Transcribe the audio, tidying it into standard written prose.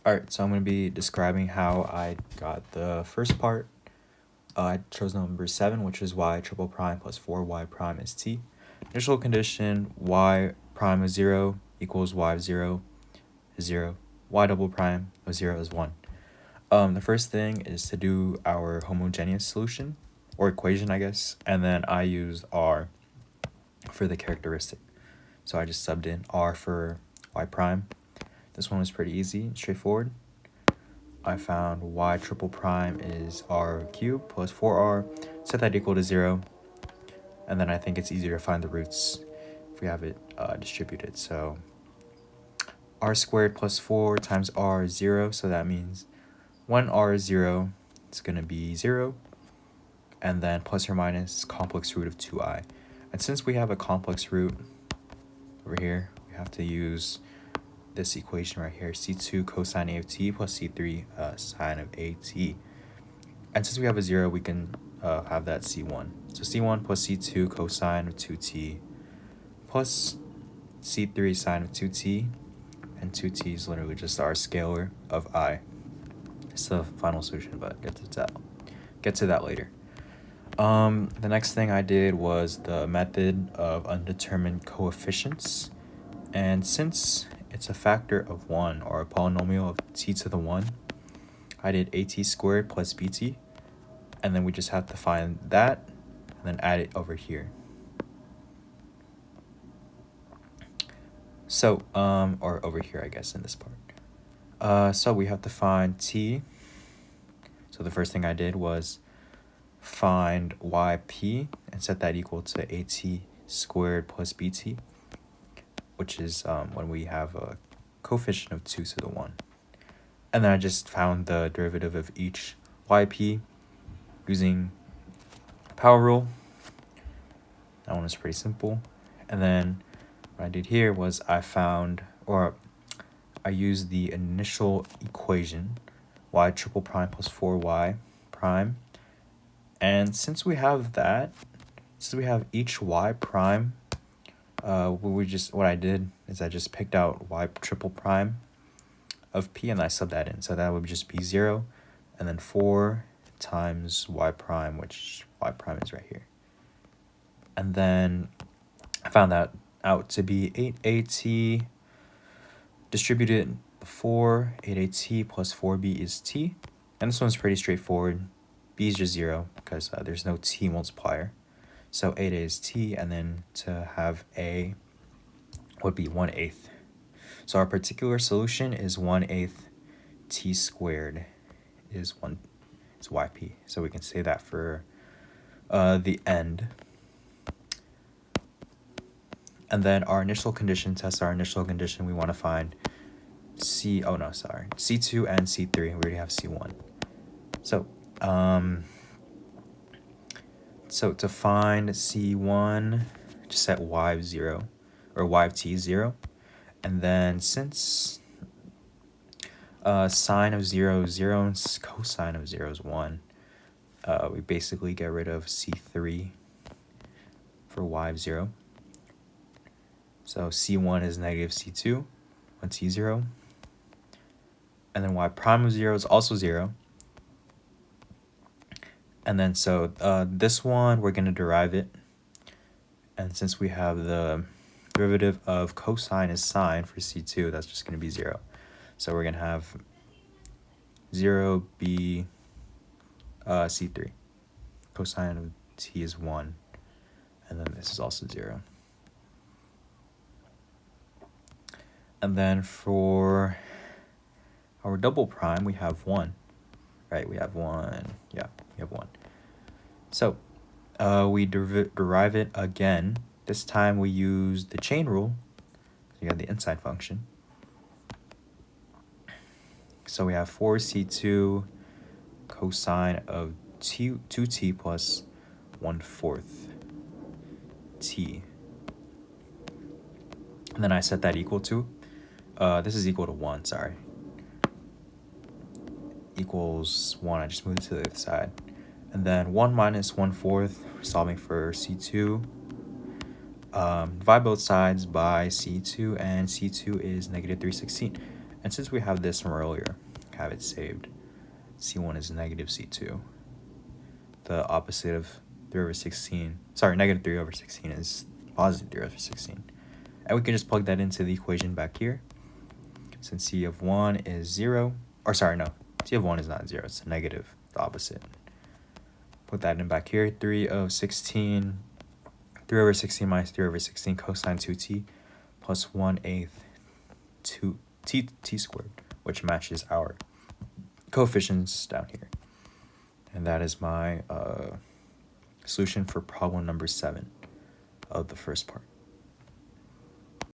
Alright, so I'm going to be describing how I got the first part. I chose number 7, which is y triple prime plus 4y prime is t. Initial condition, y prime of 0 equals y of 0 is 0. Y double prime of 0 is 1. The first thing is to do our homogeneous solution, or equation, I guess, and then I used r for the characteristic. So I just subbed in r for y prime. This one was pretty easy and straightforward. I found y triple prime is r cubed plus 4r, set that equal to 0, and then I think it's easier to find the roots if we have it distributed. So r squared plus 4 times r is 0, so that means when r is 0, it's going to be 0, and then plus or minus complex root of 2i. And since we have a complex root over here, we have to use this equation right here, c2 cosine a of t plus c3 sine of a t. And since we have a 0, we can have that c1. So c1 plus c2 cosine of 2t plus c3 sine of 2t, and 2t is literally just our scalar of I. It's the final solution, but get to that later. The next thing I did was the method of undetermined coefficients. And since it's a factor of 1, or a polynomial of t to the 1, I did at squared plus bt, and then we just have to find that and then add it over here. So, or over here, I guess, in this part. So we have to find t. So the first thing I did was find yp and set that equal to at squared plus bt, which is when we have a coefficient of 2 to the 1. And then I just found the derivative of each yp using power rule. That one was pretty simple. And then what I did here was I used the initial equation, y triple prime plus 4y prime. And since we have each y prime, what I did is I just picked out y triple prime of p and I subbed that in. So that would just be 0, and then 4 times y prime, which y prime is right here. And then I found that out to be 8at distributed 8at plus 4b is t. And this one's pretty straightforward. B is just 0 because there's no t multiplier. So 8a is t, and then to have a would be 1/8. So our particular solution is 1/8 t squared is yp. So we can say that for the end. And then our initial condition tests our initial condition. We want to find c2 and c3. We already have c1. So to find c1, just set y of 0, or y of t is 0. And then since sine of 0 is 0 and cosine of 0 is 1, we basically get rid of c3 for y of 0. So c1 is negative c2 when t is 0. And then y prime of 0 is also 0. And then so this one, we're going to derive it. And since we have the derivative of cosine is sine for c2, that's just going to be 0. So we're going to have 0 be c3. Cosine of t is 1. And then this is also 0. And then for our double prime, we have 1. Right, we have 1. Yeah, we have 1. So we derive it again. This time we use the chain rule. So you have the inside function. So we have 4c2 cosine of 2t plus 1/4 t. And then I set that equal to, this is equal to 1, sorry. Equals 1, I just moved it to the other side. And then 1 minus 1/4, solving for c2. Divide both sides by c2, and c2 is negative 3/16. And since we have this from earlier, have it saved. C1 is negative C2. The opposite of 3 over 16, sorry, negative 3 over 16 is positive 3 over 16. And we can just plug that into the equation back here. Since C of 1 is 0, or sorry, no, C of 1 is not 0, it's a negative, the opposite. Put that in back here, 3 over 16 minus 3 over 16 cosine 2t plus 1/8 t squared, which matches our coefficients down here. And that is my solution for problem number 7 of the first part.